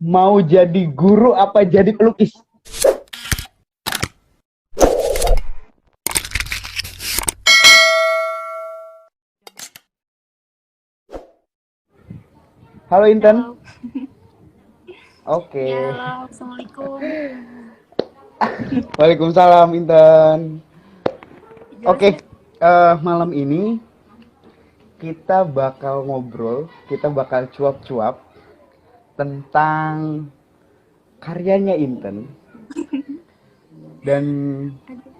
Mau jadi guru apa jadi pelukis? Halo Inten. Halo, ya Oke. halo, Assalamualaikum. Waalaikumsalam Inten. Jelas Oke. ya? Malam ini kita bakal ngobrol, kita bakal cuap-cuap tentang karyanya Inten. Dan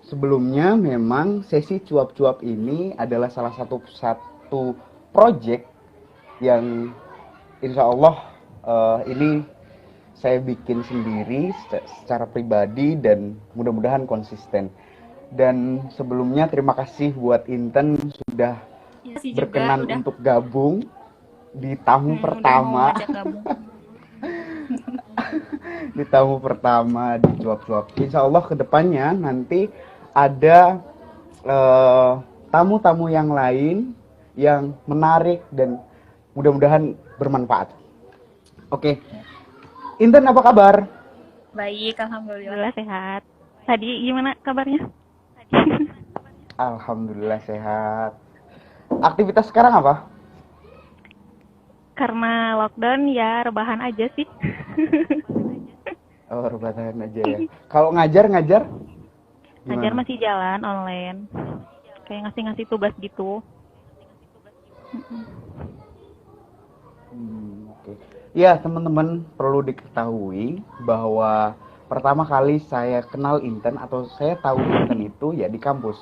sebelumnya memang sesi cuap-cuap ini adalah salah satu project yang insya Allah ini saya bikin sendiri secara pribadi dan mudah-mudahan konsisten. Dan sebelumnya terima kasih buat Inten sudah Ya sih juga berkenan udah untuk gabung di tamu udah mau pertama ngajak gabung. di tamu pertama di cuap-cuap. Insya Allah kedepannya nanti ada eh, tamu-tamu yang lain yang menarik dan mudah-mudahan bermanfaat. Oke, Inten apa kabar? Baik, alhamdulillah sehat. Tadi gimana kabarnya? Alhamdulillah sehat. Aktivitas sekarang apa? Karena lockdown ya rebahan aja sih. Oh, rebahan aja ya. Kalau ngajar Ngajar gimana? masih jalan online. Kayak ngasih-ngasih tugas gitu. Oke. Ya, teman-teman perlu diketahui bahwa pertama kali saya kenal Inten atau saya tahu Inten itu ya di kampus.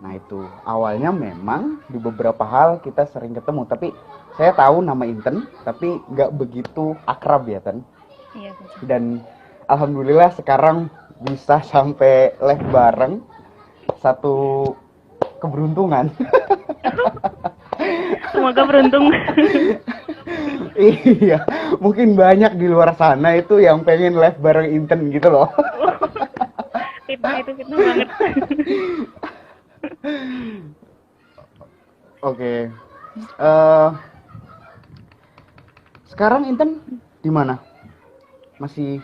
Nah itu awalnya memang di beberapa hal kita sering ketemu, tapi saya tahu nama Inten, tapi nggak begitu akrab ya Ten. Iya, betul. Dan alhamdulillah sekarang bisa sampai live bareng, satu keberuntungan. Semoga beruntung. Iya, mungkin banyak di luar sana itu yang pengen live bareng Inten gitu loh. Fitnah itu fitnah banget. Oke. Eh, sekarang Inten di mana? Masih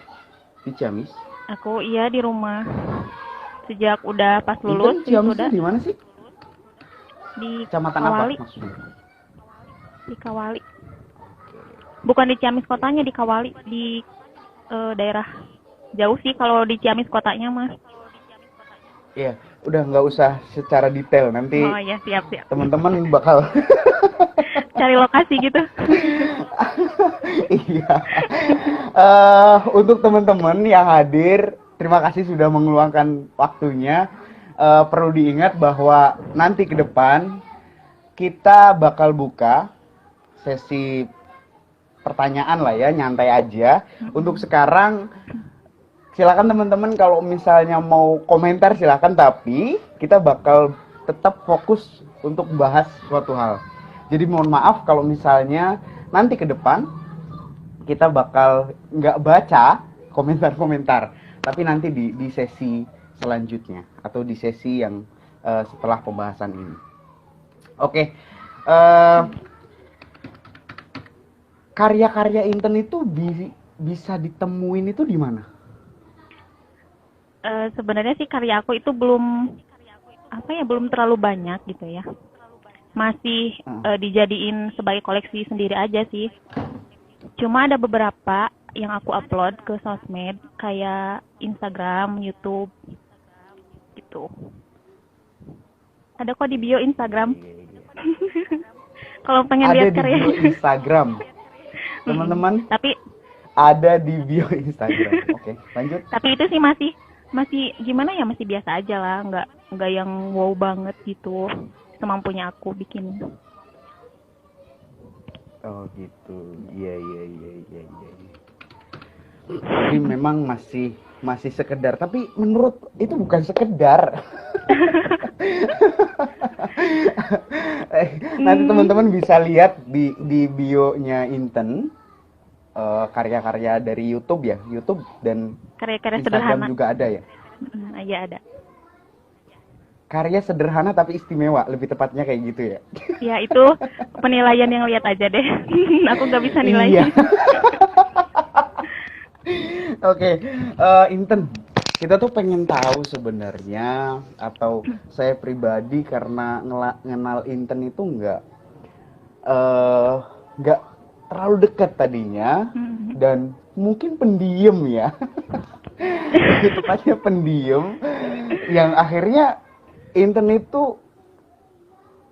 di Ciamis? Aku iya di rumah. Sejak udah pas Inten lulus Ciamisnya udah di mana sih? di Kecamatan apa Kawali, maksudnya? di Kawali. Bukan di Ciamis kotanya, di Kawali, di daerah jauh sih kalau di Ciamis kotanya mah. Iya, udah nggak usah secara detail, nanti Oh ya, siap siap. teman-teman bakal Cari lokasi gitu. iya. Untuk teman-teman yang hadir, terima kasih sudah mengeluangkan waktunya. Perlu diingat bahwa nanti ke depan kita bakal buka sesi pertanyaan lah ya, nyantai aja. Untuk sekarang silakan teman-teman kalau misalnya mau komentar silakan, tapi kita bakal tetap fokus untuk bahas suatu hal. Jadi mohon maaf kalau misalnya nanti ke depan kita bakal nggak baca komentar-komentar, tapi nanti di sesi selanjutnya atau di sesi yang setelah pembahasan ini. Oke, eh, karya-karya Inten itu bisa ditemuin itu di mana? Sebenarnya sih karya aku itu belum apa ya, belum terlalu banyak gitu ya. Masih dijadiin sebagai koleksi sendiri aja sih. Cuma ada beberapa yang aku upload ke sosmed kayak Instagram, YouTube gitu. Ada kok di bio Instagram. Kalau pengen Ada lihat di karya. bio Instagram, teman-teman. Tapi Ada di bio Instagram. Oke, lanjut. itu sih masih gimana ya, masih biasa aja lah, nggak yang wow banget gitu. Semampunya aku bikin. Oh gitu. Iya iya iya iya iya. Jadi memang masih sekedar, tapi menurut itu bukan sekedar. Nanti teman-teman bisa lihat di bio-nya Inten, karya-karya dari YouTube ya, YouTube dan Karya-karya Instagram sederhana. juga ada ya. Iya ada. Karya sederhana tapi istimewa, lebih tepatnya kayak gitu ya. Ya itu penilaian yang lihat aja deh. Aku nggak bisa Iya. nilai. Oke, Inten, kita tuh pengen tahu sebenarnya, atau saya pribadi karena ngenal Inten itu eh, nggak terlalu dekat tadinya, Mm. dan mungkin pendiam ya. Lebih tepatnya pendiam, yang akhirnya Inten itu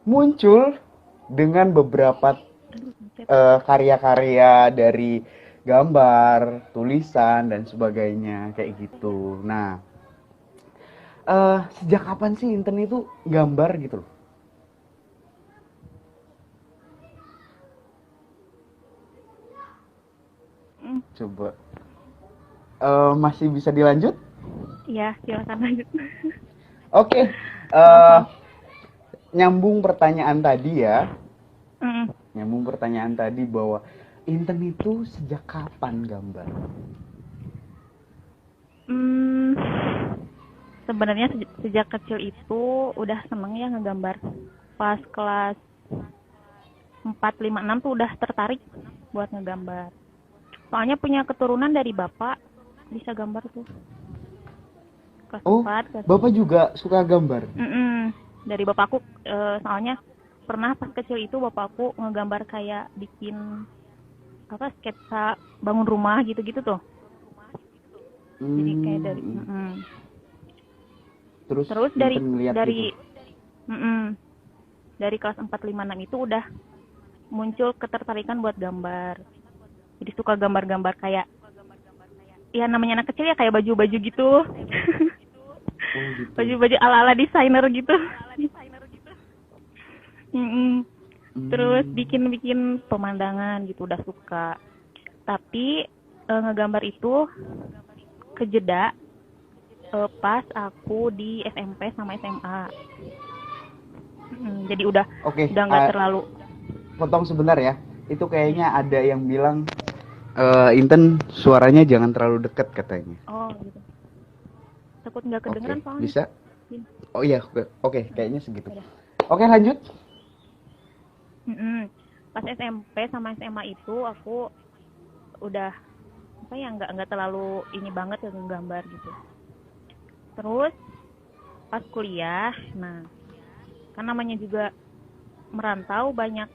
muncul dengan beberapa Aduh, pencet. karya-karya dari gambar, tulisan dan sebagainya kayak gitu. Nah, sejak kapan sih Inten itu gambar gitu loh? Mm. Coba, masih bisa dilanjut? Ya, silakan lanjut. Oke, Maaf, eh, maaf. nyambung pertanyaan tadi ya, Mm. nyambung pertanyaan tadi bahwa Inten itu sejak kapan gambar? Hmm, sebenarnya sejak kecil itu udah seneng ya ngegambar. Pas kelas 4, 5, 6 tuh udah tertarik buat ngegambar. Soalnya punya keturunan dari bapak bisa gambar tuh. Kelas Oh, 4, kelas Bapak juga suka gambar? Mm-mm. Dari bapakku, soalnya pernah pas kecil itu bapakku ngegambar kayak bikin apa sketsa bangun rumah gitu-gitu tuh. Jadi kayak dari Hmm, terus terus dari Inten ngeliat gitu. dari mm-mm, dari kelas 4, 5, 6 itu udah muncul ketertarikan buat gambar. Jadi suka gambar-gambar kayak ya namanya anak kecil ya kayak baju-baju gitu. Oh gitu. Baju-baju ala-ala desainer gitu. Mm-mm. Terus Hmm, bikin-bikin pemandangan gitu udah suka. Tapi ngegambar itu kejeda pas aku di SMP sama SMA. Jadi Oke, udah nggak terlalu. potong sebentar ya. Itu Ya. kayaknya ada yang bilang Inten suaranya jangan terlalu dekat katanya. Oh gitu. Takut nggak kedengeran Oke, soalnya. bisa? Gini. Oh iya, oke, kayaknya segitu. Udah. Oke, lanjut. Pas SMP sama SMA itu aku udah apa ya nggak terlalu ini banget ya gambar gitu. Terus pas kuliah, nah kan namanya juga merantau banyak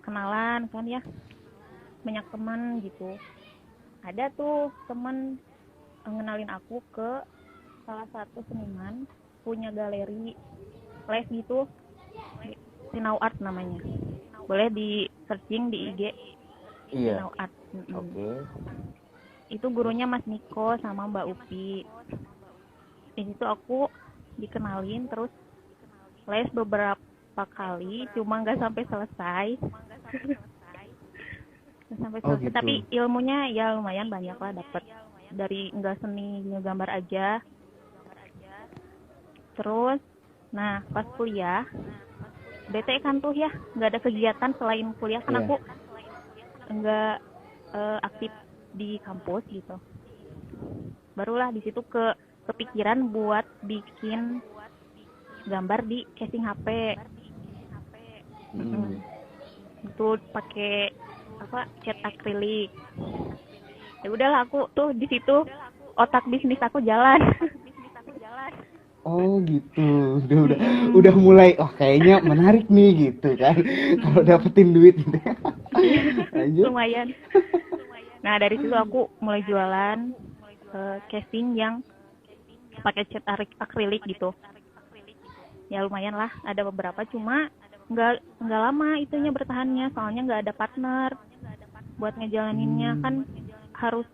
kenalan kan ya, banyak teman gitu. Ada tuh teman ngenalin aku ke salah satu seniman punya galeri les gitu, Sinau Art namanya. Boleh di searching di IG Iya. Sinau Art. Oke. Itu gurunya Mas Niko sama Mbak Upi. Di situ aku dikenalin terus les beberapa kali, cuma nggak sampai selesai. Nggak sampai Oh selesai. Tapi gitu. ilmunya ya lumayan banyak lah dapat dari nggak seni ngegambar aja. Terus, nah pas kuliah, bete kan tuh ya, nggak ada kegiatan selain kuliah kan Iya. aku nggak aktif di kampus gitu. Barulah di situ kepikiran buat bikin gambar di casing HP. Hmm. Itu pakai apa cat akrilik. Ya udahlah aku tuh di situ otak bisnis aku jalan. Oh gitu. Udah mulai, oh kayaknya menarik nih gitu kan. Kalau dapetin duit gitu. Iya, Lanjut. lumayan. Nah dari situ aku mulai jualan casing yang pakai cat akrilik gitu. Ya lumayan lah, ada beberapa cuma nggak lama itunya bertahannya, soalnya nggak ada partner buat ngejalaninnya kan harus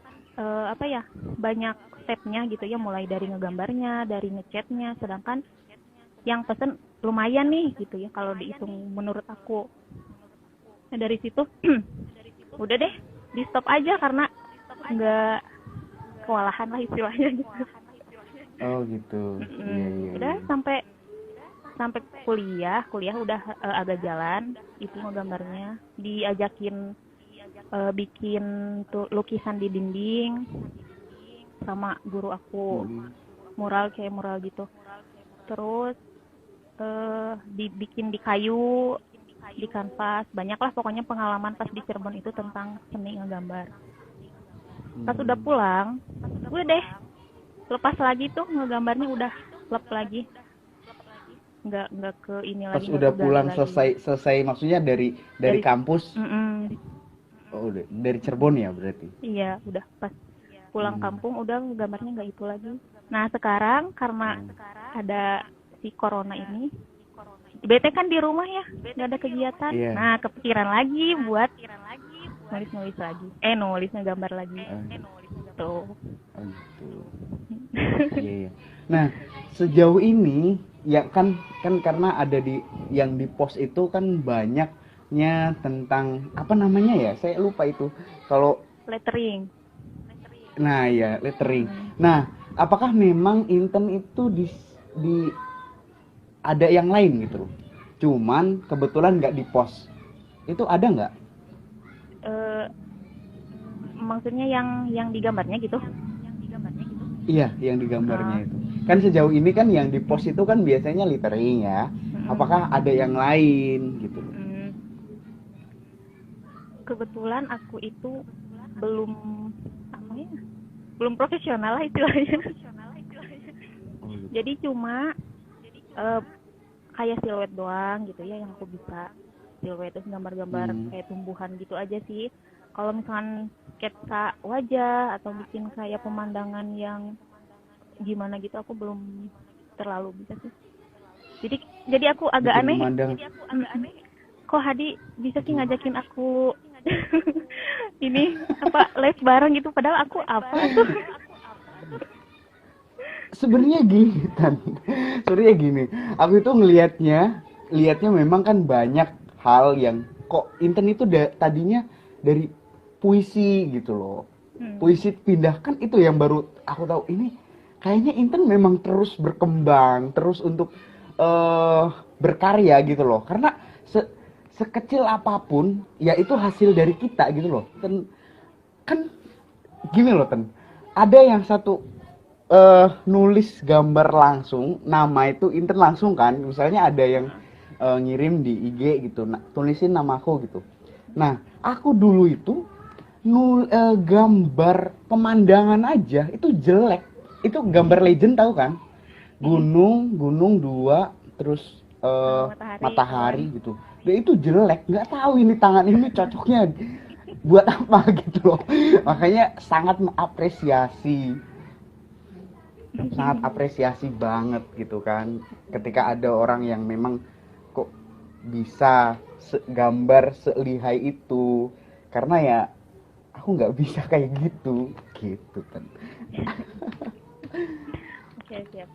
apa ya banyak stepnya gitu ya, mulai dari ngegambarnya, dari ngecatnya, sedangkan yang pesen lumayan nih gitu ya kalau dihitung menurut aku. Nah dari situ udah deh di stop aja karena nggak kewalahan lah istilahnya gitu. Oh gitu. Iya, iya, Udah iya. sampai kuliah udah agak jalan itu ngegambarnya, diajakin bikin tuh lukisan di dinding sama guru aku, mural gitu. Terus dibikin di kayu, di kanvas, banyak lah pokoknya pengalaman pas di Cirebon itu tentang seni ngegambar. Pas udah pulang udah deh lepas lagi tuh ngegambarnya, udah lep lagi, nggak ke ini Pas lagi, nggak udah ke pulang lagi. selesai maksudnya dari kampus. Mm-mm. Oh, dari Cirebon ya berarti. Iya, udah pas pulang kampung udah gambarnya nggak itu lagi. Nah sekarang karena ada si corona ini, bete kan di rumah ya, nggak ada kegiatan. Iya. Nah kepikiran lagi buat nulis lagi, nulisnya gambar lagi. Tuh. Oh gitu. Iya, iya. Nah, sejauh ini ya kan karena ada yang di post itu kan banyaknya tentang apa namanya ya? Saya lupa itu. Kalau Lettering. nah ya lettering. Nah, apakah memang Inten itu di ada yang lain gitu loh? Cuman kebetulan nggak di post. Itu ada nggak? Maksudnya yang digambarnya gitu? Iya, yang di gambarnya itu. Kan sejauh ini kan yang di post itu kan biasanya lettering ya. Apakah ada yang lain gitu? Kebetulan aku itu belum belum profesional lah istilahnya. Jadi cuma kayak siluet doang gitu ya yang aku bisa. Siluet terus gambar-gambar kayak tumbuhan gitu aja sih. Kalau misalkan sketsa wajah atau bikin kayak pemandangan yang gimana gitu aku belum terlalu bisa sih. Jadi aku agak aneh. Kok Hadi bisa sih ngajakin aku ini apa live bareng gitu, padahal aku apa tuh? Sebenarnya gini, aku itu lihatnya memang kan banyak hal yang kok Inten itu tadinya dari puisi gitu loh. Puisi pindahkan itu yang baru aku tahu, ini kayaknya Inten memang terus berkembang, terus untuk berkarya gitu loh. Karena sekecil apapun ya itu hasil dari kita gitu loh. Kan gini loh Ten. Ada yang satu nulis gambar langsung, nama itu Inten langsung kan. Misalnya ada yang ngirim di IG gitu, tulisin namaku gitu. Nah, aku dulu itu gambar pemandangan aja itu jelek. Itu gambar legend tahu kan? Gunung dua, terus matahari gitu. Dan itu jelek, nggak tahu ini tangan ini cocoknya buat apa gitu loh. Makanya sangat apresiasi banget gitu kan ketika ada orang yang memang kok bisa gambar selihai itu, karena ya aku nggak bisa kayak gitu kan. Oke, siap.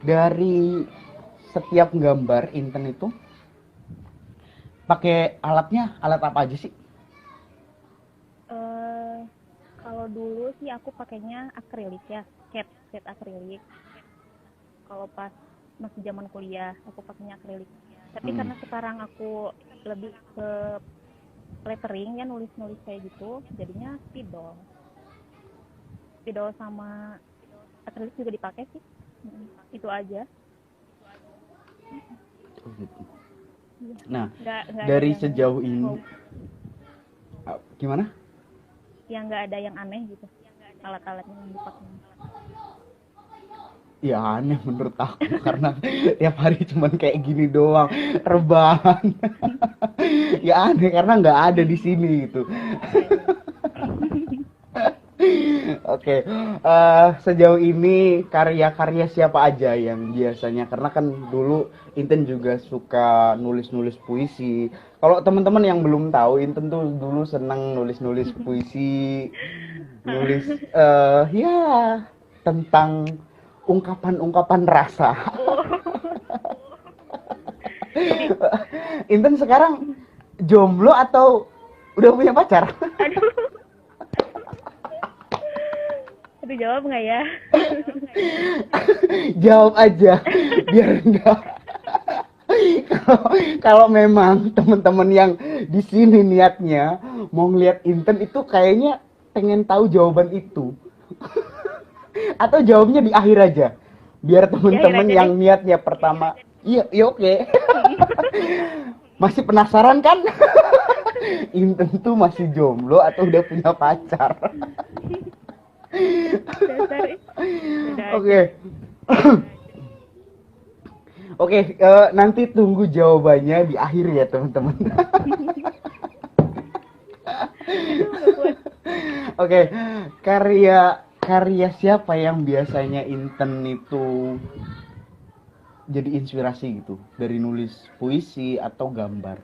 Dari setiap gambar Inten itu pakai alat apa aja sih? Kalau dulu sih aku pakainya akrilik ya, cat akrilik. Kalau pas masih zaman kuliah aku pakainya akrilik. Tapi karena sekarang aku lebih ke lettering ya, nulis kayak gitu, jadinya spidol sama akrilik juga dipakai sih. Itu aja. Nah, nggak dari sejauh ini gimana? Yang nggak ada yang aneh gitu alat-alatnya yang dipakai. Ya aneh menurut aku karena tiap hari cuman kayak gini doang, rebahan. Ya aneh karena nggak ada di sini gitu. Oke, sejauh ini karya-karya siapa aja yang biasanya, karena kan dulu Inten juga suka nulis-nulis puisi. Kalau teman-teman yang belum tahu, Inten tuh dulu senang nulis-nulis puisi, nulis ya tentang ungkapan-ungkapan rasa. Inten sekarang jomblo atau udah punya pacar? Aduh, jawab nggak ya? Jawab aja biar enggak. Kalau memang teman-teman yang di sini niatnya mau ngeliat Inten itu kayaknya pengen tahu jawaban itu. Atau jawabnya di akhir aja. Biar teman-teman yang niatnya pertama. Iya, oke. Masih penasaran kan? Inten tuh masih jomblo atau udah punya pacar? Dasar beda aja. Oke. Oke, nanti tunggu jawabannya di akhir ya teman-teman. Aduh, nggak kuat. Oke, karya karya siapa yang biasanya Inten itu jadi inspirasi gitu dari nulis puisi atau gambar?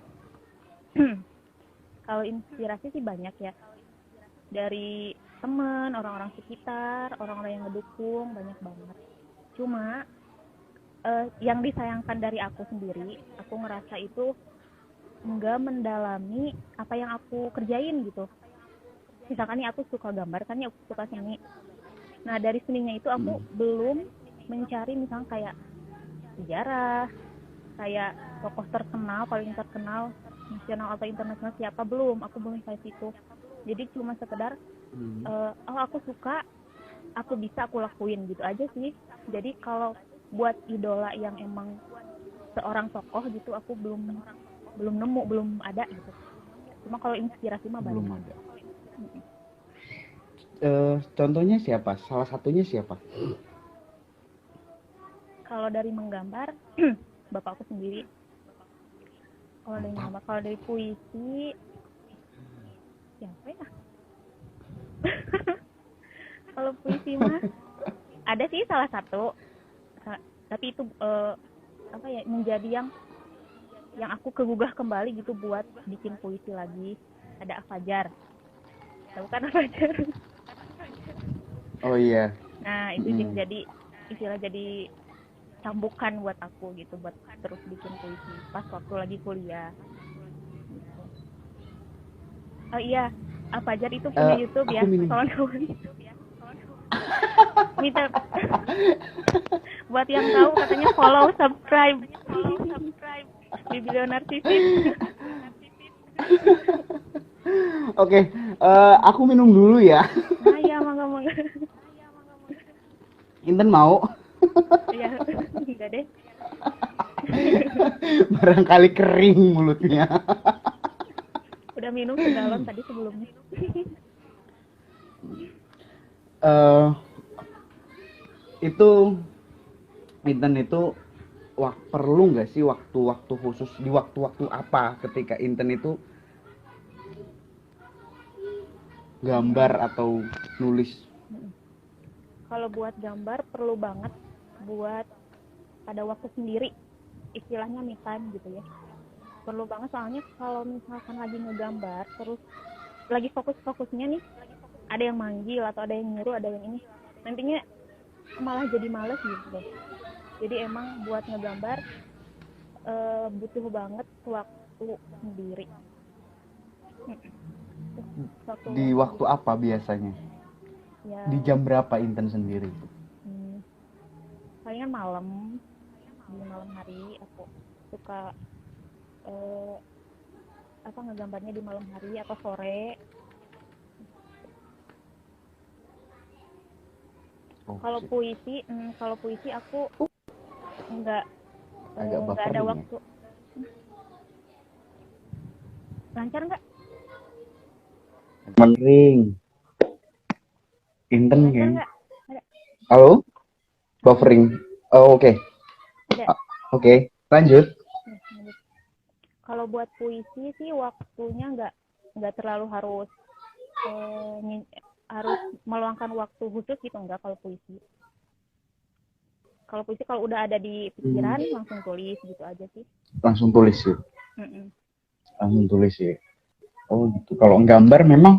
Kalau inspirasi sih banyak ya, dari temen, orang-orang sekitar, orang-orang yang ngedukung, banyak banget. Cuma yang disayangkan dari aku sendiri, aku ngerasa itu nggak mendalami apa yang aku kerjain gitu. Misalkan nih aku suka gambar, kan nih aku suka seni. Nah dari seninya itu aku belum mencari misalnya kayak sejarah, kayak tokoh terkenal, paling terkenal nasional atau internasional siapa, aku belum sampai situ. Jadi cuma sekedar oh aku suka, aku bisa, aku lakuin gitu aja sih. Jadi kalau buat idola yang emang seorang tokoh gitu aku belum nemu, belum ada gitu. Cuma kalau inspirasi mah Belum banyak. ada. Contohnya siapa? Salah satunya siapa? Kalau dari menggambar bapak aku sendiri. Kalau dari menggambar, kalau dari puisi siapa ya? Kalau puisi mah ada sih salah satu, tapi itu apa ya, menjadi yang aku kegugah kembali gitu buat bikin puisi lagi. Ada Afajar, tahu kan Afajar? Oh iya. Nah itu yang jadi istilah, jadi cambukan buat aku gitu, buat terus bikin puisi pas waktu lagi kuliah gitu. Oh iya, Afajar itu punya YouTube ya, kawan-kawan. Minta buat yang tahu katanya follow, subscribe. Biblionarsisis. Oke, aku minum dulu ya. Nah ya, mangga. Inten mau? Ya, enggak deh. Barangkali kering mulutnya. Udah minum segalon tadi sebelumnya. Itu Inten itu perlu nggak sih waktu-waktu khusus, di waktu-waktu apa ketika Inten itu gambar atau nulis? Kalau buat gambar perlu banget buat pada waktu sendiri, istilahnya me time gitu ya. Perlu banget, soalnya kalau misalkan lagi ngegambar terus lagi fokus-fokusnya nih, ada yang manggil atau ada yang nyuruh, ada yang ini, nantinya malah jadi males gitu. Jadi emang buat ngegambar butuh banget waktu sendiri. Di waktu apa biasanya? Ya, di jam berapa Inten sendiri? palingan malam, di malam hari aku suka ngegambarnya di malam hari atau sore. Kalau puisi aku nggak ada waktu. Lancar nggak? Mending Inten kan? Nggak? Halo? Buffering. Oh, oke. Oke, lanjut. Kalau buat puisi sih waktunya nggak terlalu harus meluangkan waktu khusus gitu, enggak. Kalau puisi kalau udah ada di pikiran langsung tulis gitu aja sih. Langsung tulis ya. Langsung tulis ya. Oh gitu. Kalau gambar memang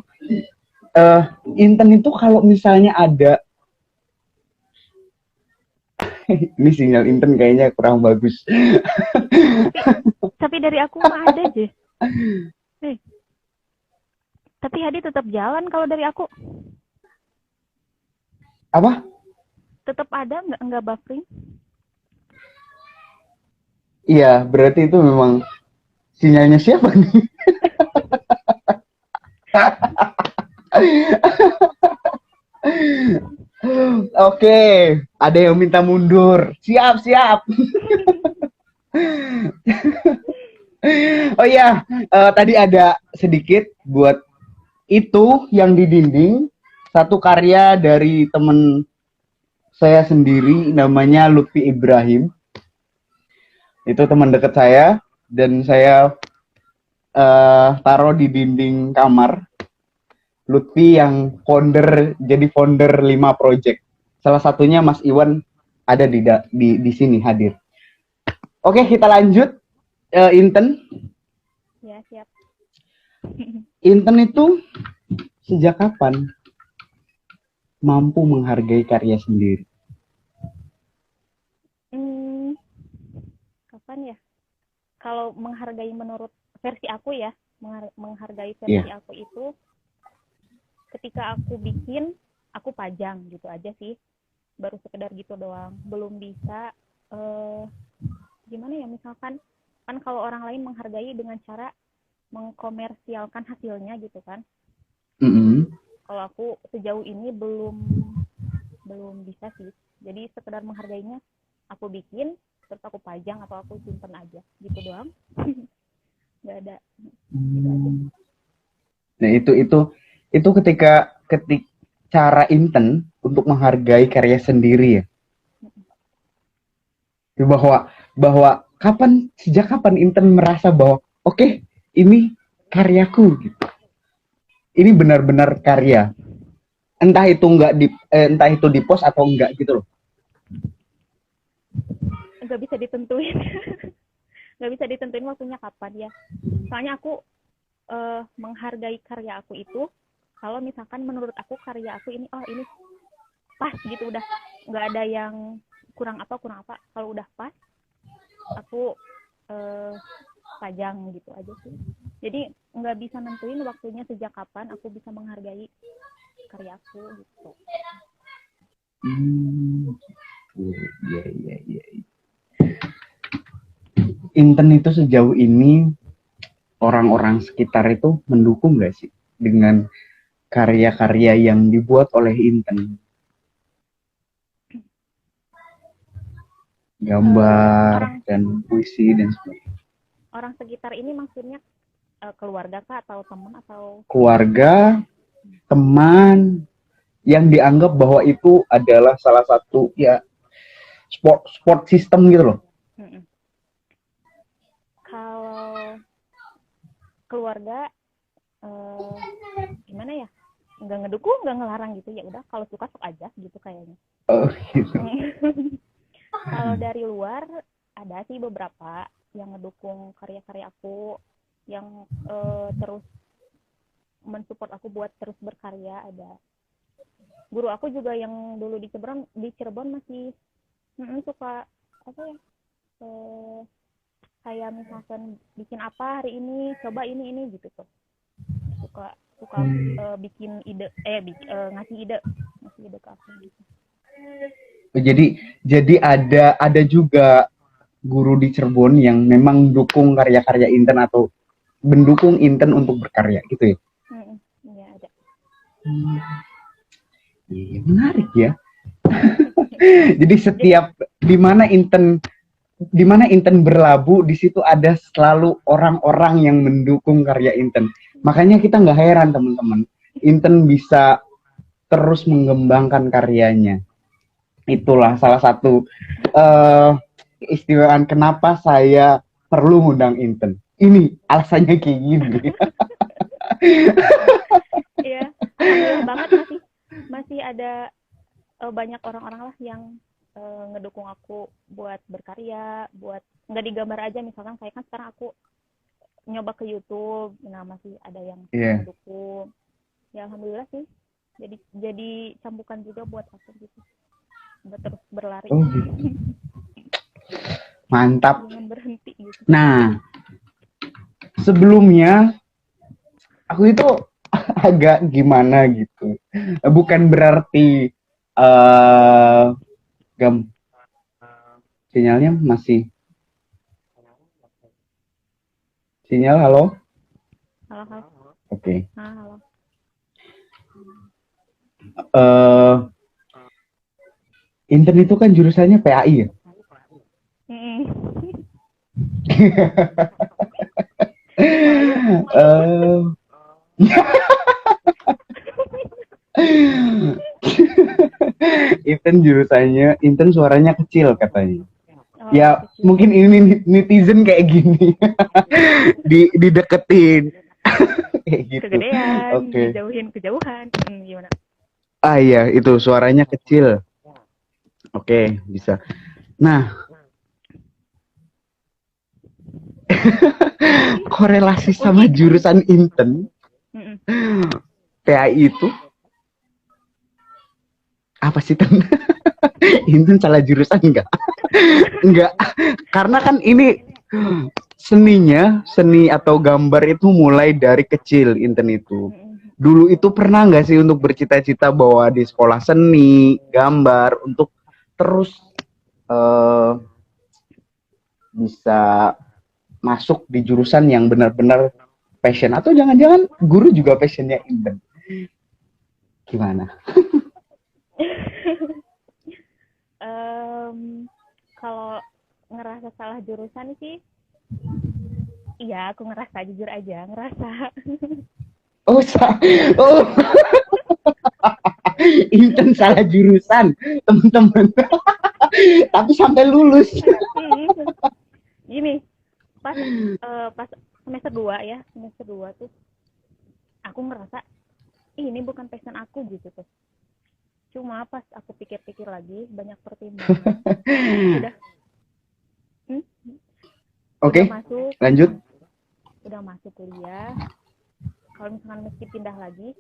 Inten itu kalau misalnya ada ini sinyal Inten kayaknya kurang bagus. Tapi dari aku mah ada aja. Tapi Hadi tetap jalan kalau dari aku. Apa? Tetap ada, nggak buffering? Iya, berarti itu memang sinyalnya siapa nih? Oke, ada yang minta mundur. Siap. Oh iya, tadi ada sedikit buat itu yang di dinding, satu karya dari temen saya sendiri namanya Lutfi Ibrahim. Itu teman dekat saya dan saya taruh di dinding kamar. Lutfi yang jadi founder 5 project. Salah satunya Mas Iwan ada di sini hadir. Oke, kita lanjut. Inten. Ya, siap. Inten itu sejak kapan mampu menghargai karya sendiri? Kapan ya? Kalau menghargai menurut versi aku ya, menghargai versi aku itu ketika aku bikin, aku pajang gitu aja sih. Baru sekedar gitu doang. Belum bisa gimana ya, misalkan kan kalau orang lain menghargai dengan cara mengkomersialkan hasilnya gitu kan. Kalau aku sejauh ini belum bisa sih. Jadi sekedar menghargainya, aku bikin terus aku pajang atau aku simpen aja gitu doang. Nggak ada gitu aja. Nah itu ketika cara Inten untuk menghargai karya sendiri ya. Bahwa sejak kapan Inten merasa bahwa oke, ini karyaku gitu. Ini benar-benar karya. Entah itu di post atau enggak gitu loh. Nggak bisa ditentuin. Nggak bisa ditentuin waktunya kapan ya. Soalnya aku menghargai karya aku itu kalau misalkan menurut aku karya aku ini, oh ini pas gitu, udah nggak ada yang kurang apa. Kalau udah pas, aku pajang gitu aja sih. Jadi nggak bisa nentuin waktunya sejak kapan aku bisa menghargai karya aku gitu. Iya. Inten itu sejauh ini orang-orang sekitar itu mendukung nggak sih dengan karya-karya yang dibuat oleh Inten? Gambar dan puisi dan sebagainya. Orang sekitar ini maksudnya keluarga kah atau teman atau? Keluarga, teman yang dianggap bahwa itu adalah salah satu ya sport system gitu loh. Kalau keluarga gimana ya, nggak ngedukung nggak ngelarang gitu, ya udah kalau suka sok aja gitu kayaknya. Gitu. Kalau dari luar ada sih beberapa yang ngedukung karya-karya aku, yang terus mensupport aku buat terus berkarya. Ada guru aku juga yang dulu di Cirebon masih suka apa ya, kayak misalkan bikin apa hari ini, coba ini gitu tuh, suka bikin ide ngasih ide ke aku gitu. Jadi ada juga guru di Cirebon yang memang mendukung karya-karya Inten atau mendukung Inten untuk berkarya gitu ya? Iya ada. Iya, menarik ya. Jadi setiap di mana Inten berlabuh, di situ ada selalu orang-orang yang mendukung karya Inten. Makanya kita nggak heran teman-teman, Inten bisa terus mengembangkan karyanya. Itulah salah satu keistimewaan kenapa saya perlu ngundang Inten. Ini alasannya kayak gini. Iya, alhamdulillah banget masih ada banyak orang-orang lah yang ngedukung aku buat berkarya, buat nggak digambar aja. Misalkan kayak kan sekarang aku nyoba ke YouTube, nah masih ada yang ngedukung. Ya alhamdulillah sih, jadi cambukan juga buat aku gitu, buat terus berlari. Gitu. Mantap. Jangan berhenti gitu. Nah, sebelumnya aku itu agak gimana gitu, bukan berarti sinyalnya masih halo. Oke. Halo. Inten itu kan jurusannya PAI ya? Eh, Inten jurusannya, Inten suaranya kecil katanya. Oh, Ya kecil. mungkin ini netizen kayak gini, dideketin kayak gitu. Kegedean, Oke. dijauhin kejauhan. Gimana? Ah iya, itu suaranya kecil. Oke, bisa. Nah, korelasi sama Uji. jurusan Inten Mm-mm. PAI itu apa sih, Ten? Inten salah jurusan enggak? Enggak, karena kan ini seni atau gambar itu mulai dari kecil Inten itu. Mm-mm. Dulu itu pernah nggak sih untuk bercita-cita bahwa di sekolah seni, gambar, untuk terus eh, bisa masuk di jurusan yang benar-benar passion, atau jangan-jangan guru juga passionnya Inten? Gimana? Em, Kalau ngerasa salah jurusan sih, iya aku ngerasa, jujur aja ngerasa. Oh, oh, Inten salah jurusan, teman-teman. Tapi sampai lulus. Gini, pas pas semester 2 ya, semester 2 tuh aku ngerasa ini bukan passion aku gitu tuh. Cuma pas aku pikir-pikir lagi, banyak pertimbangan, udah hmm, udah Oke, masuk lanjut. udah masuk kuliah. Kalau misalkan meski pindah lagi,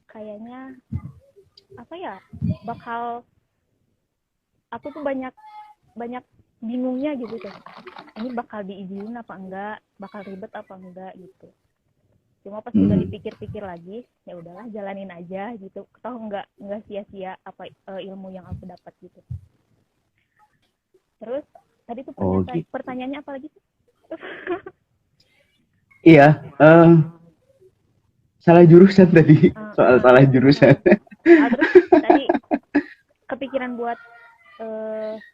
kayaknya apa ya, bakal aku tuh banyak banyak bingungnya gitu tuh. Ini bakal diizinin apa enggak, bakal ribet apa enggak gitu. Cuma pas udah dipikir-pikir lagi, ya udahlah jalanin aja gitu. Toh enggak sia-sia apa ilmu yang aku dapat gitu. Terus tadi tuh Oh gitu. pertanyaannya apa lagi tuh? Iya, salah jurusan tadi. Soal salah jurusan. Terus tadi kepikiran buat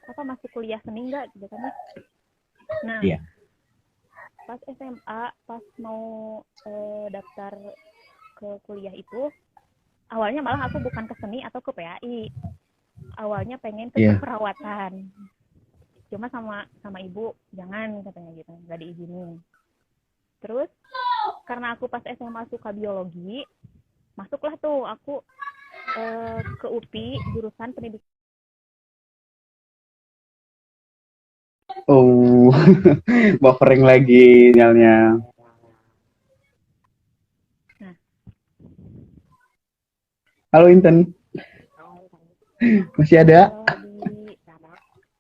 apa masuk kuliah seni enggak gitu kan ya. Nah, Iya. pas SMA pas mau daftar ke kuliah itu, awalnya malah aku bukan ke seni atau ke PAI. Awalnya pengen ke Iya. keperawatan. Cuma sama ibu jangan katanya gitu, nggak diizinin. Terus karena aku pas SMA suka biologi, masuklah tuh aku ke UPI jurusan pendidikan. Oh, buffering lagi sinyalnya. Nah, Halo Inten, masih ada?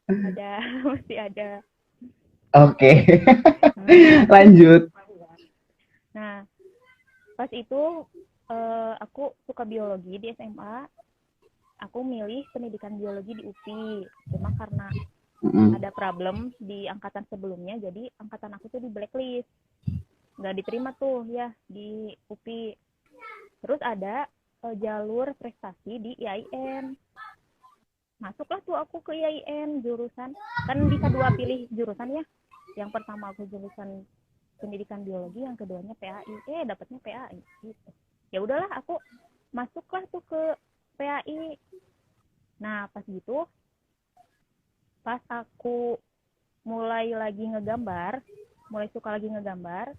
ada masih ada. Oke, lanjut. Nah, pas itu aku suka biologi di SMA, aku milih pendidikan biologi di UPI. Cuma karena ada problem di angkatan sebelumnya, jadi angkatan aku tuh di blacklist, nggak diterima tuh ya di UPI. Terus ada jalur prestasi di IAIN. Masuklah tuh aku ke IAIN jurusan, kan bisa 2 pilih jurusan ya. Yang pertama aku jurusan pendidikan biologi, yang keduanya PAI. Dapatnya PAI gitu. Ya udahlah aku masuklah tuh ke PAI. Nah, pas gitu, pas aku mulai suka lagi ngegambar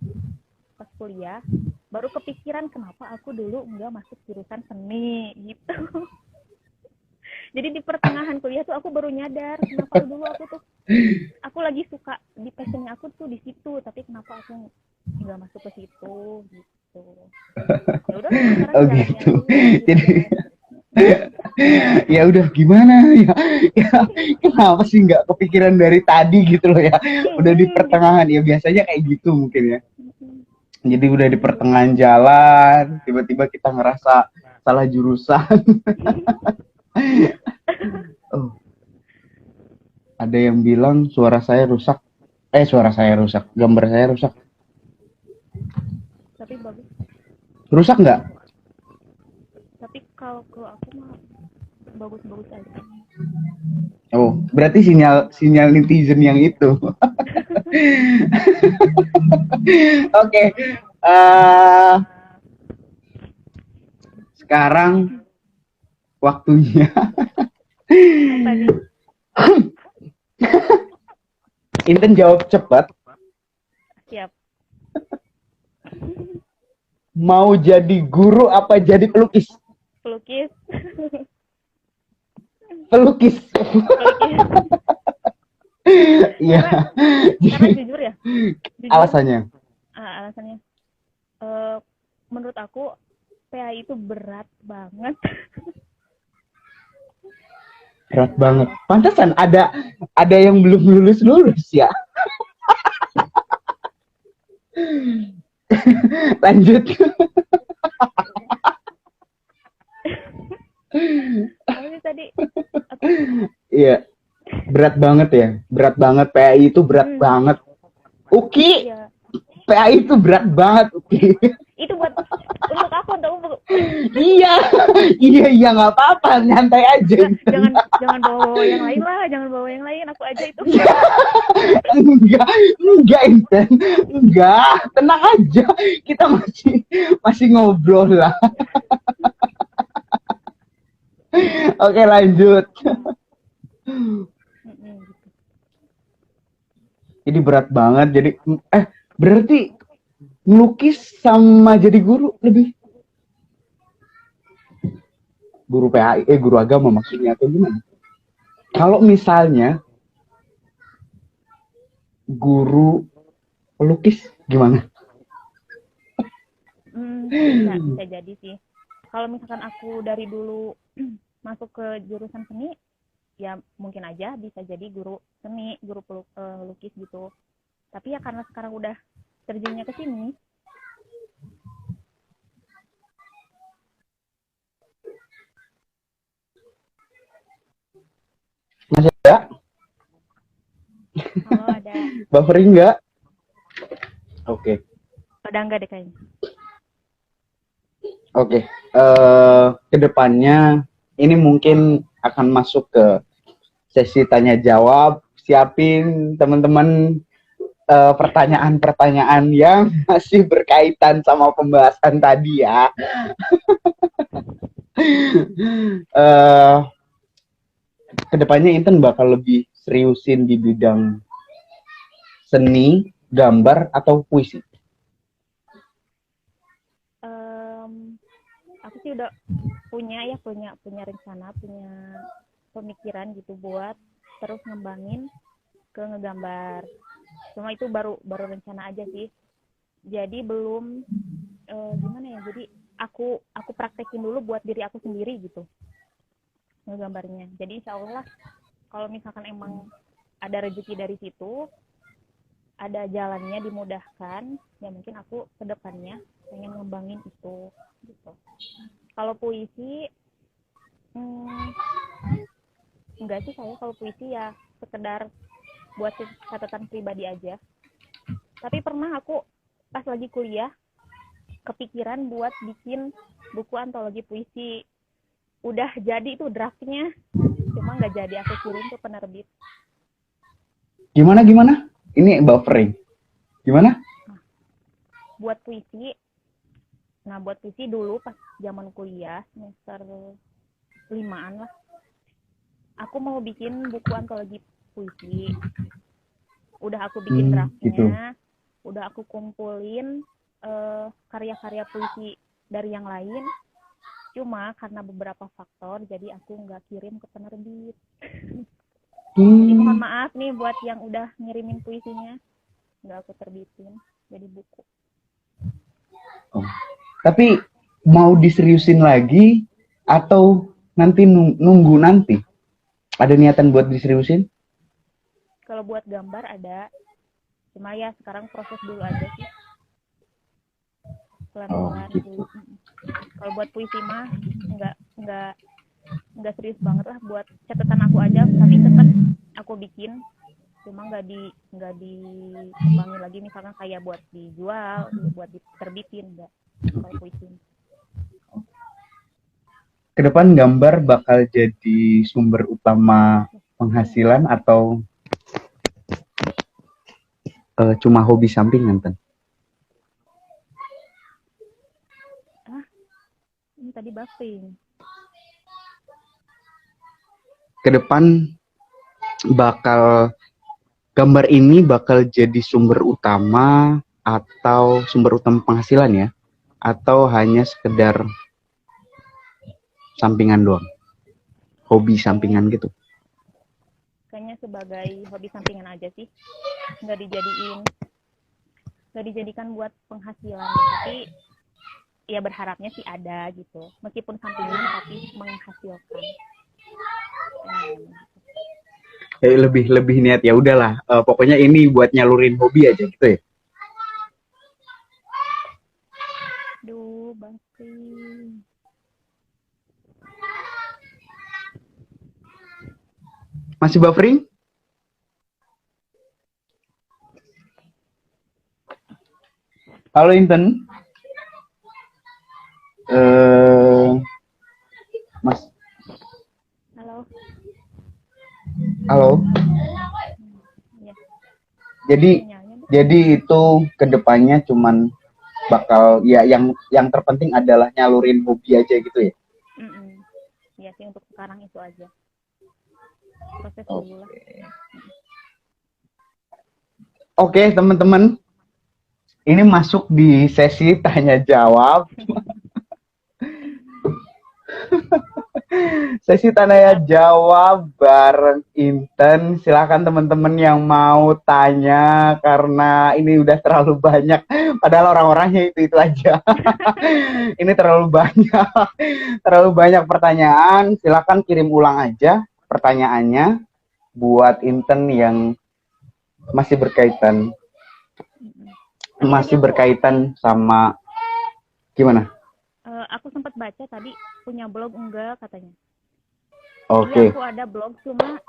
pas kuliah, baru kepikiran kenapa aku dulu nggak masuk jurusan seni gitu. Jadi di pertengahan kuliah tuh aku baru nyadar kenapa dulu aku lagi suka di passionnya aku tuh di situ, tapi kenapa aku nggak masuk ke situ gitu. Ya udah sekarang Oh jalannya gitu. aja Jadi gitu. ya udah gimana ya, ya kenapa sih nggak kepikiran dari tadi gitu loh ya, udah di pertengahan ya, biasanya kayak gitu mungkin ya. Jadi udah di pertengahan jalan tiba-tiba kita ngerasa salah jurusan. Oh, ada yang bilang suara saya rusak, gambar saya rusak. Tapi bagus. Rusak nggak? Tapi kalau ke aku mah bagus-bagus aja. Oh, berarti sinyal sinyal netizen yang itu. Oke. eh, Sekarang waktunya Apa nih? Inten jawab cepat. Siap. Mau jadi guru apa jadi pelukis? Pelukis. Pelukis. Pelukis. Iya. Karena jujur ya, jujur Alasannya alasannya eh, menurut aku PAI itu berat banget. berat banget. Pantesan ada yang belum lulus ya. Lanjut. Apa sih tadi? Aku Iya, berat banget ya. Berat banget PAI itu berat banget. Uki, ya. PAI itu berat banget, Uki. Itu buat untuk aku untuk Iya, iya nggak apa-apa, nyantai aja. jangan bawa yang lain lah, jangan bawa yang lain, aku aja itu. Enggak Inten, enggak, tenang aja, kita masih ngobrol lah. Oke lanjut. Jadi berat banget, jadi berarti melukis sama jadi guru lebih guru PAI, guru agama maksudnya atau gimana? Kalau misalnya guru pelukis gimana? Bisa jadi sih. Kalau misalkan aku dari dulu masuk ke jurusan seni, ya mungkin aja bisa jadi guru seni, guru pelukis gitu. Tapi ya karena sekarang udah terjunnya ke sini. Masih ada? Kalau ada. Buffering nggak? Oke. Udah enggak deh kayaknya. Oke. Kedepannya ini mungkin akan masuk ke sesi tanya jawab. Siapin teman-teman pertanyaan-pertanyaan yang masih berkaitan sama pembahasan tadi ya. Kedepannya Inten bakal lebih seriusin di bidang seni, gambar, atau puisi? Aku sih udah punya rencana, punya pemikiran gitu buat terus ngembangin ke ngegambar. Cuma itu baru rencana aja sih. Jadi belum gimana ya? Jadi aku praktekin dulu buat diri aku sendiri gitu ngegambarnya. Jadi insya Allah kalau misalkan emang ada rezeki dari situ, ada jalannya dimudahkan, ya mungkin aku kedepannya pengen ngembangin itu gitu. Kalau puisi enggak sih, saya kalau puisi ya sekedar buat catatan pribadi aja. Tapi pernah aku pas lagi kuliah kepikiran buat bikin buku antologi puisi. Udah jadi itu draftnya, cuma nggak jadi aku kirim ke penerbit. Gimana? Ini buffering. Gimana? Buat puisi dulu pas zaman kuliah semester 5-an lah. Aku mau bikin buku antologi puisi. Udah aku bikin draftnya, gitu. Udah aku kumpulin karya-karya puisi dari yang lain. Cuma karena beberapa faktor, jadi aku nggak kirim ke penerbit. Jadi mohon maaf nih buat yang udah ngirimin puisinya, nggak aku terbitin jadi buku. Oh. Tapi mau diseriusin lagi atau nanti nunggu nanti? Ada niatan buat diseriusin? Kalau buat gambar ada, cuma ya sekarang proses dulu aja sih. Pelan-pelan gitu. Dulu. Kalau buat puisi mah nggak serius banget lah, buat catatan aku aja, tapi tetap aku bikin, cuma nggak dikembangin lagi misalkan kayak buat dijual, buat diterbitin, enggak. Kalau puisi ke depan gambar bakal jadi sumber utama penghasilan atau cuma hobi sampingan, Tan? Ini tadi buffing. Ke depan gambar ini bakal jadi sumber utama atau sumber utama penghasilan ya? Atau hanya sekedar sampingan doang? Hobi sampingan gitu? Kayaknya sebagai hobi sampingan aja sih. Nggak dijadikan buat penghasilan. Tapi ya berharapnya sih ada gitu. Meskipun sampingan tapi menghasilkan. Lebih niat ya udahlah. Pokoknya ini buat nyalurin hobi aja gitu ya? Duh, buffing. Masih buffering? Halo Inten. Mas. Halo. Halo. Ya. Jadi itu kedepannya cuman bakal ya yang terpenting adalah nyalurin hobi aja gitu ya? Ya sih untuk sekarang itu aja. Proses dulu lah. Oke, teman-teman. Ini masuk di sesi tanya jawab. Sesi tanya jawab bareng Inten. Silakan teman-teman yang mau tanya karena ini udah terlalu banyak. Padahal orang-orangnya itu aja. Ini terlalu banyak pertanyaan. Silakan kirim ulang aja pertanyaannya buat Inten yang masih berkaitan sama gimana? Aku sempat baca tadi punya blog enggak katanya. Oke. Iya, aku ada blog cuma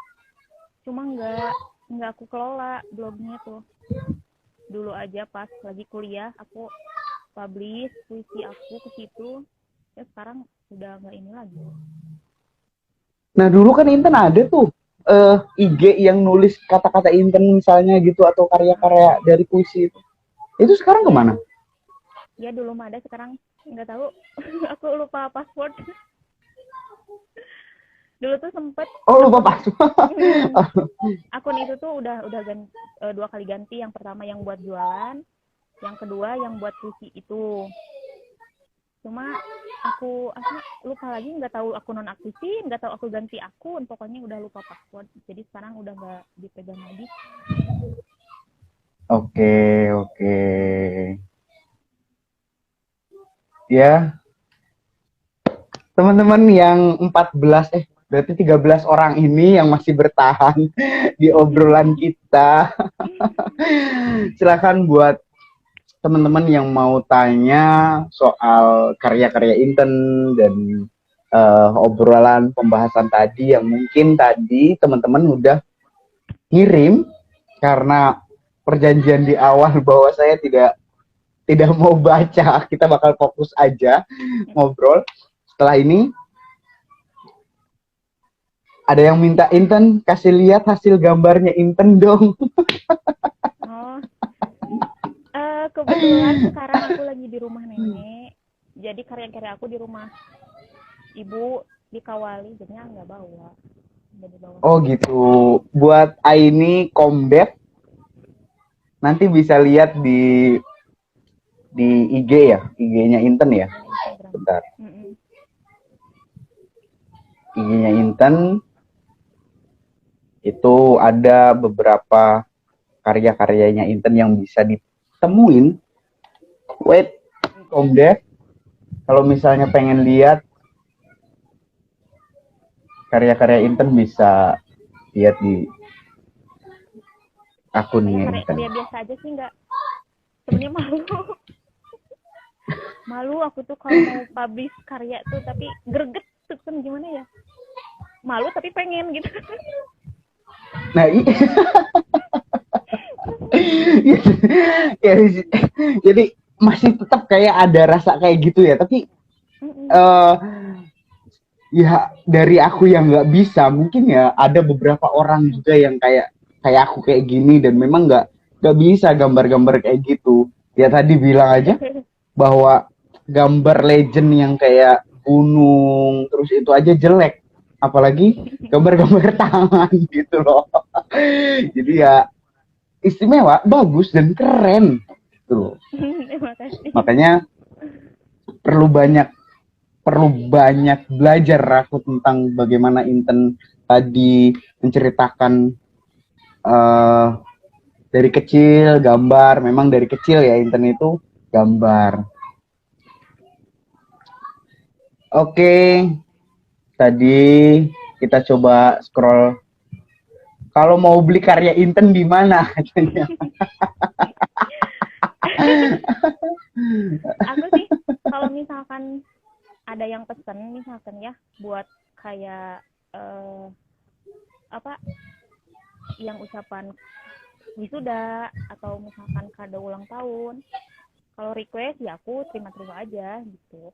enggak aku kelola blognya tuh. Dulu aja pas lagi kuliah aku publish puisi aku ke situ. Ya sekarang udah enggak ini lagi. Nah, dulu kan Inten ada tuh IG yang nulis kata-kata Inten misalnya gitu atau karya-karya dari puisi itu. Itu sekarang kemana? Ya dulu mah ada, sekarang nggak tahu. Aku lupa password. Dulu tuh sempet. Oh, lupa password. Akun itu tuh udah ganti, 2 kali ganti. Yang pertama yang buat jualan, yang kedua yang buat puisi itu. Cuma aku lupa lagi, nggak tahu aku nonaktifin, nggak tahu aku ganti akun, pokoknya udah lupa password. Jadi sekarang udah nggak dipegang lagi. Oke. Ya. Teman-teman yang 13 orang ini yang masih bertahan di obrolan kita. Silakan buat teman-teman yang mau tanya soal karya-karya Inten dan obrolan pembahasan tadi yang mungkin tadi teman-teman udah ngirim karena perjanjian di awal bahwa saya tidak mau baca, kita bakal fokus aja ngobrol. Setelah ini ada yang minta Inten kasih lihat hasil gambarnya Inten dong. Kebetulan sekarang aku lagi di rumah nenek, jadi karya-karya aku di rumah ibu dikawali, jadinya nggak bawa. Oh gitu. Buat Aini Combat nanti bisa lihat di IG ya, IG-nya Inten ya. Bentar. IG-nya Inten itu ada beberapa karya-karyanya Inten yang bisa ditemuin. Wait, Combat. Kalau misalnya pengen lihat karya-karya Inten bisa lihat di akunnya Inten. Dia biasa aja sih, nggak, sebenarnya malu aku tuh kalau mau publish karya tuh, tapi greget tuh kan, gimana ya, malu tapi pengen gitu. Nah, jadi masih tetap kayak ada rasa kayak gitu ya, tapi ya dari aku yang nggak bisa, mungkin ya ada beberapa orang juga yang kayak kayak aku kayak gini dan memang nggak bisa gambar-gambar kayak gitu. Ya tadi bilang aja bahwa gambar legend yang kayak gunung terus itu aja jelek, apalagi gambar-gambar tangan gitu loh. Jadi ya istimewa, bagus dan keren gitu loh. Terima kasih. Makanya perlu banyak perlu banyak belajar aku tentang bagaimana Inten tadi menceritakan eh, dari kecil gambar. Memang dari kecil ya Inten itu gambar. Oke, tadi kita coba scroll. Kalau mau beli karya Inten di mana katanya? Aku sih kalau misalkan ada yang pesen misalkan ya buat kayak apa yang ucapan wisuda atau misalkan kado ulang tahun, kalau request ya aku terima-terima aja gitu.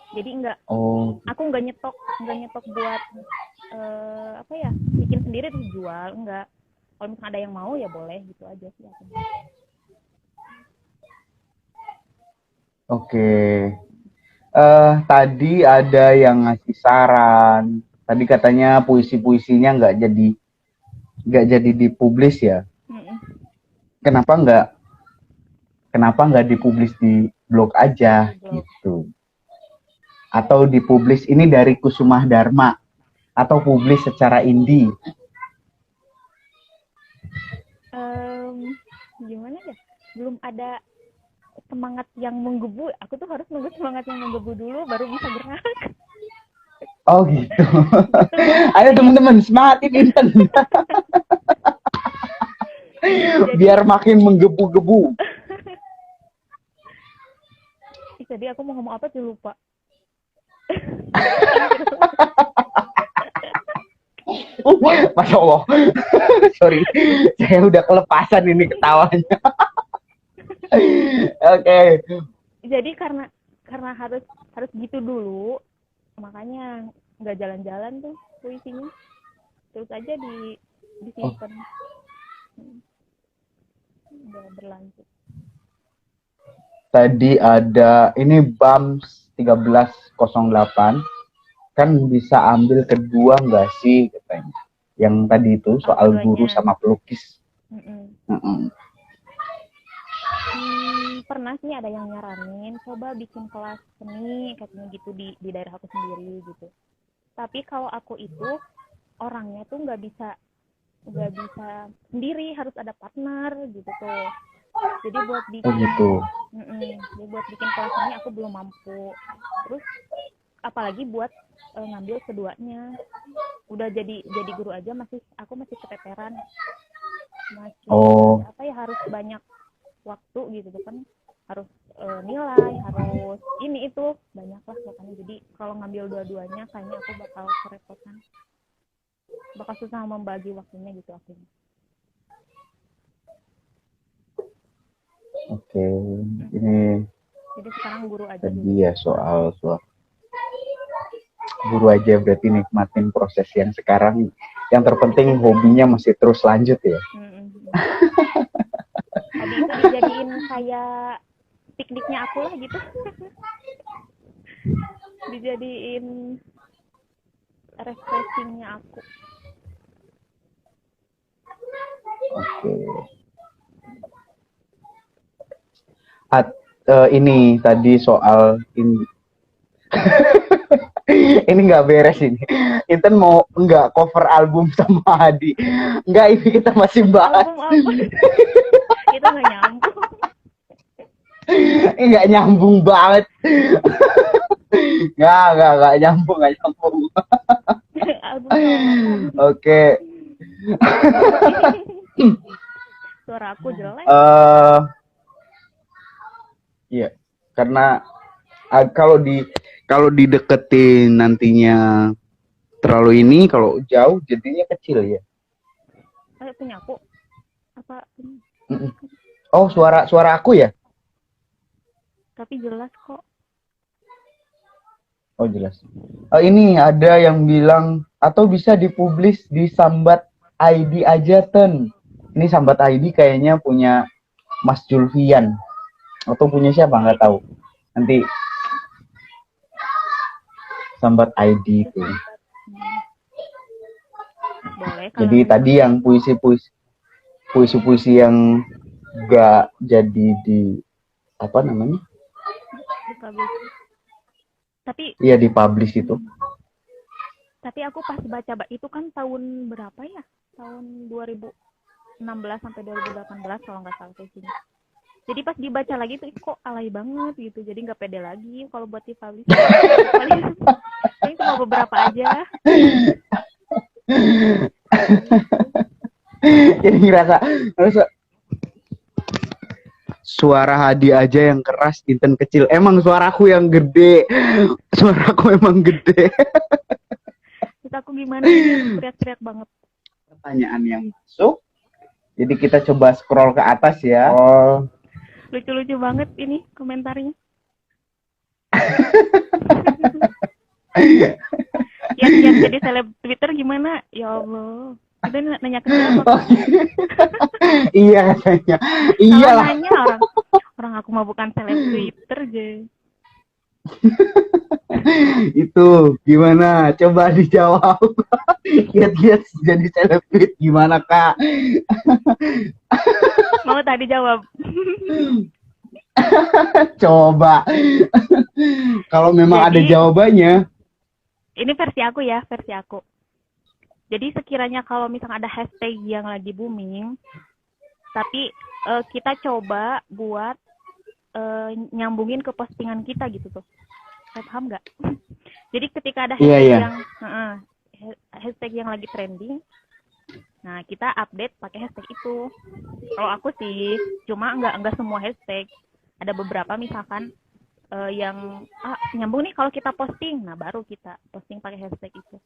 Jadi Oh, aku nggak nyetok buat apa ya, bikin sendiri terus jual, enggak. Kalau misalkan ada yang mau ya boleh gitu aja sih aku. oke. Tadi ada yang ngasih saran. Tadi katanya puisi-puisinya nggak jadi dipublis ya. Mm-mm. Kenapa nggak dipublis di blog aja Di blog. gitu? Atau dipublis ini dari Kusumah Dharma atau publis secara indie? Gimana ya? Belum ada semangat yang menggebu. Aku tuh harus nunggu semangat yang menggebu dulu baru bisa gerak. Oh gitu. Gitu Ayo jadi teman-teman semangatin Inten biar makin menggebu-gebu. Tadi aku mau ngomong apa sih lupa. Masya Allah. Sorry, saya udah kelepasan ini ketawanya. Oke. Jadi karena harus gitu dulu, makanya nggak jalan-jalan tuh puisinya, terus aja disimpan. Udah berlanjut. Tadi ada ini BAMS 1308 kan bisa ambil kedua nggak sih katanya. Yang tadi itu soal guru sama pelukis. Pernah sih ada yang nyaranin coba bikin kelas seni katanya gitu di daerah aku sendiri gitu. Tapi kalau aku itu orangnya tuh nggak bisa sendiri, harus ada partner gitu tuh. Jadi buat bikin jadi buat bikin kelas ini aku belum mampu. Terus apalagi buat ngambil keduanya. Udah jadi guru aja aku masih keteteran. Masih apa ya, harus banyak waktu gitu kan, harus nilai, harus ini itu banyak lah pokoknya. Jadi kalau ngambil dua-duanya kayaknya aku bakal kerepotan, bakal susah membagi waktunya gitu akhirnya. Oke, ini jadi sekarang guru aja tadi dulu. ya soal guru aja, berarti nikmatin proses yang sekarang. Yang terpenting hobinya masih terus lanjut ya. Hobi itu dijadiin kayak pikniknya aku lah gitu. Dijadiin refreshingnya aku. Oke. Ini tadi soal ini. Ini nggak beres ini. Inten mau nggak cover album sama Hadi? Nggak, ini kita masih bahas. Album. Itu nggak nyambung. Ini nggak nyambung banget. Nggak nyambung. Oke. Suara aku jelek. Iya, karena kalau dideketin nantinya terlalu ini, kalau jauh jadinya kecil ya. Punya aku apa? Oh, suara aku ya? Tapi jelas kok. Oh jelas. Ini ada yang bilang atau bisa dipublish di Sambat ID aja Ten. Ini Sambat ID kayaknya punya Mas Julfian atau punya siapa nggak tahu. Nanti Sambat ID itu. Boleh kalau Jadi tadi yang puisi-puisi yang nggak jadi di apa namanya? dipublish. Tapi Iya dipublish itu. Tapi aku pas baca itu kan tahun berapa ya? Tahun 2016 sampai 2018 kalau nggak salah kayak sini. Jadi pas dibaca lagi tuh kok alay banget gitu. Jadi nggak pede lagi kalau buat dipublish. Paling cuma beberapa aja. Jadi ngerasa suara Hadi aja yang keras, Inten kecil. Emang suaraku yang gede. Suaraku emang gede. Terus aku gimana ini teriak-teriak banget. Pertanyaan yang masuk. Jadi kita coba scroll ke atas ya. Oh. Lucu-lucu banget ini komentarnya. Kiat-kiat jadi seleb Twitter gimana? Ya Allah. Kita nanya ke siapa? Iya katanya. Iyalah. Nanya orang aku mah bukan seleb Twitter je. Itu gimana? Coba dijawab. Kiat-kiat jadi seleb tweet gimana Kak? Mau tadi jawab. Coba. Kalau memang ada jawabannya. Ini versi aku ya, versi aku. Jadi sekiranya kalau misalnya ada hashtag yang lagi booming, tapi kita coba buat nyambungin ke postingan kita gitu tuh. Saya paham nggak? Jadi ketika ada hashtag yang lagi trending, nah kita update pakai hashtag itu. Kalau aku sih, cuma nggak semua hashtag. Ada beberapa misalkan yang nyambung nih kalau kita posting, nah baru kita posting pakai hashtag itu.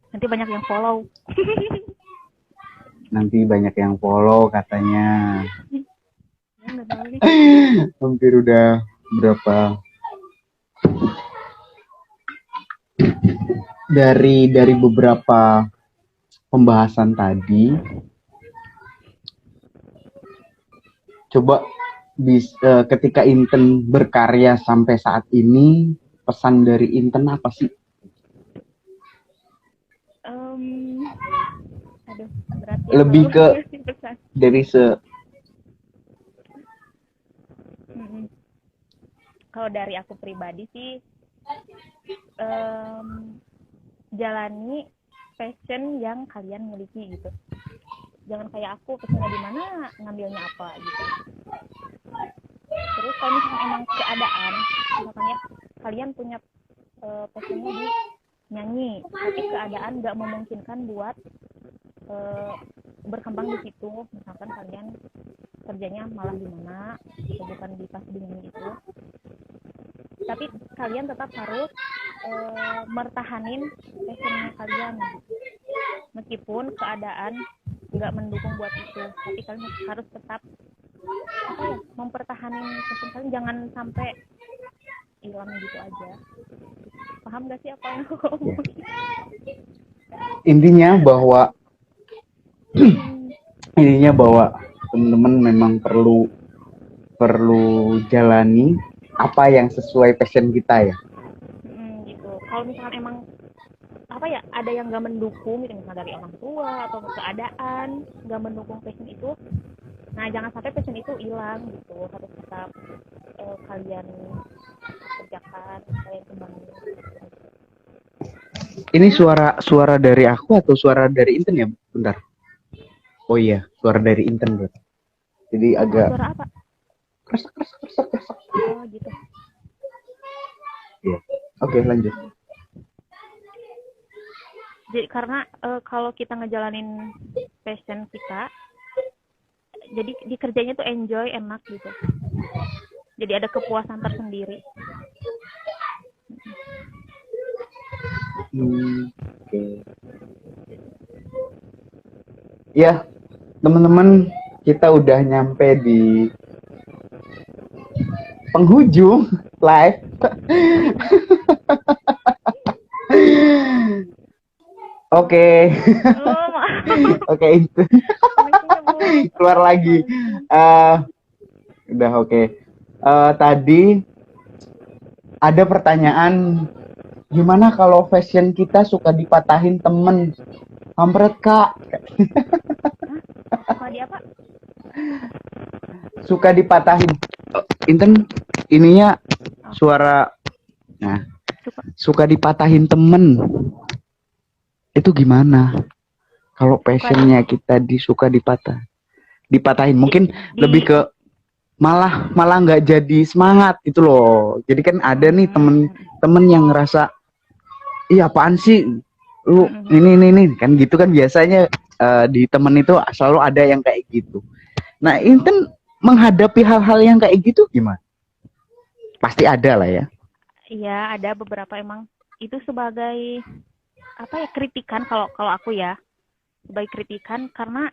Nanti banyak yang follow. Nanti banyak yang follow katanya. Ya, nggak tahu nih. Hampir udah berapa? Dari beberapa pembahasan tadi, coba ketika Inten berkarya sampai saat ini, pesan dari Inten apa sih? Aduh, berat ya. Lebih ke dari Kalau dari aku pribadi sih, jalani passion yang kalian miliki gitu. Jangan kayak aku passionnya di mana, ngambilnya apa gitu. Terus kalau misalnya emang keadaan, misalkan ya kalian punya passionnya di nyanyi, tapi keadaan nggak memungkinkan buat berkembang di situ, misalkan kalian kerjanya malah di mana, bukan di pas di nyanyi itu. Tapi kalian tetap harus mertahanin passionnya kalian gitu. Meskipun keadaan nggak mendukung buat itu, tapi kalian harus tetap mempertahankan passion kalian, jangan sampai hilang gitu aja. Paham gak sih apa yang aku ngomong? Intinya bahwa teman-teman memang perlu jalani apa yang sesuai passion kita ya. Gitu. Kalau misalkan emang ada yang nggak mendukung gitu, misalnya dari orang tua atau keadaan nggak mendukung passion itu, nah jangan sampai passion itu hilang gitu. Harus tetap kalian kerjakan, kalian kembangin. Ini suara dari aku atau suara dari Inten ya? Bentar. Oh iya, suara dari Inten berarti. Jadi agak suara apa? Kresek. Oh gitu. Iya. Oke, lanjut. Jadi karena kalau kita ngejalanin passion kita, jadi dikerjanya tuh enjoy, enak gitu. Jadi ada kepuasan tersendiri. Okay. Ya, teman-teman, kita udah nyampe di penghujung live. Oke. Oh, maaf. Oke, itu Koneksinya buruk. keluar lagi. Astagfirullahaladzim. Eh, udah oke. Tadi ada pertanyaan, gimana kalau fashion kita suka dipatahin temen? Kampret kak, Hah? Suka di apa? suka dipatahin. Inten, ininya Oh, suara, nah, suka. suka dipatahin temen. Itu gimana? Kalau Suka passionnya kita disuka dipatahin, mungkin lebih di ke malah malah nggak jadi semangat gitu loh. Jadi kan ada nih temen-temen yang ngerasa, iya apaan sih lu ini kan gitu kan biasanya di temen itu selalu ada yang kayak gitu. Nah Inten menghadapi hal-hal yang kayak gitu gimana? Pasti ada lah ya. Iya, ada beberapa emang itu sebagai apa ya, kritikan kalau kalau aku ya. Sebagai kritikan karena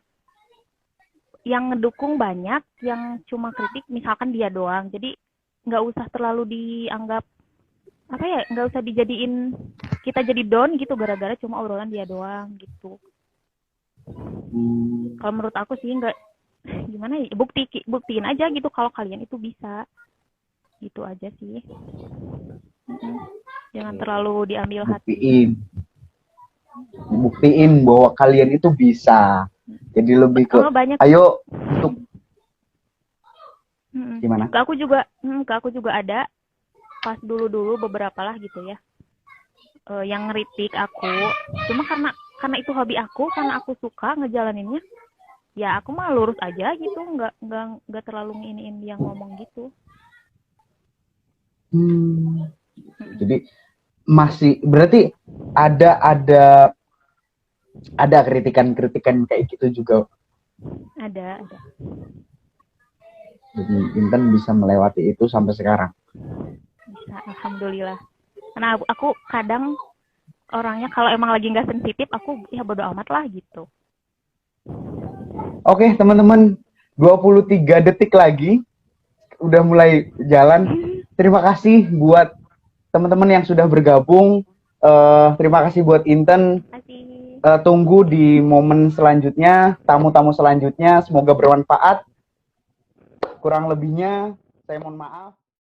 yang ngedukung banyak, yang cuma kritik misalkan dia doang. Jadi nggak usah terlalu dianggap apa ya, nggak usah dijadiin kita jadi down gitu gara-gara cuma obrolan dia doang gitu. Kalau menurut aku sih nggak, gimana ya, buktiin aja gitu kalau kalian itu bisa, gitu aja sih. Jangan terlalu diambil hati. Buktiin bahwa kalian itu bisa. Jadi lebih ke Banyak. ayo untuk gimana? Ke aku juga ada pas dulu beberapa lah gitu ya, yang ngeritik aku. Cuma karena itu hobi aku, karena aku suka ngejalaninnya, ya aku mah lurus aja gitu, nggak terlalu nginiin dia ngomong gitu. Jadi masih berarti ada kritikan-kritikan kayak gitu juga. Ada. Jadi Intan bisa melewati itu sampai sekarang. Bisa, alhamdulillah. Karena aku kadang orangnya kalau emang lagi nggak sensitif, aku ya bodo amat lah gitu. Oke, teman-teman, 23 detik lagi udah mulai jalan. Terima kasih buat teman-teman yang sudah bergabung. Terima kasih buat Intan. Tunggu di momen selanjutnya, tamu-tamu selanjutnya. Semoga bermanfaat. Kurang lebihnya, saya mohon maaf.